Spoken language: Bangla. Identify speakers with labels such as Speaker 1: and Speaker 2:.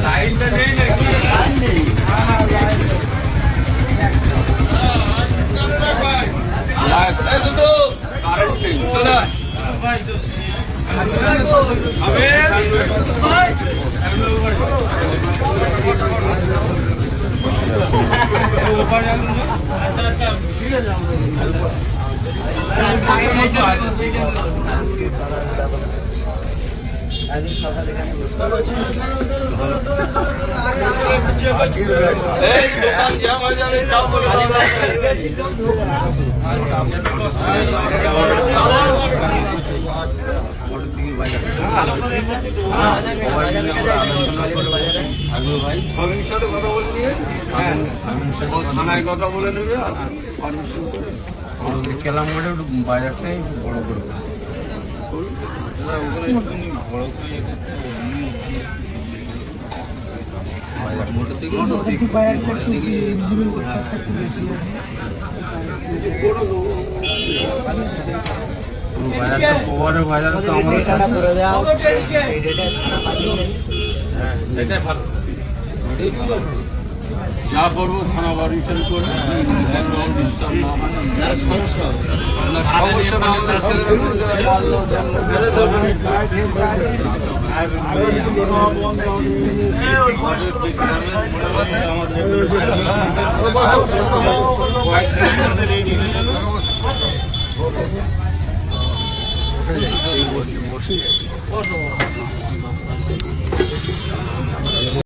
Speaker 1: লাইনটা নেই নাকি? কারেন্ট নেই চলে থানায় কথা বলে নেবে
Speaker 2: খেলাম বলে বাজারটাই বড় করবো বাজার তো আমাদের
Speaker 1: সেটাই ভালো যা করবো থানা বাড়ি করে সমস্যা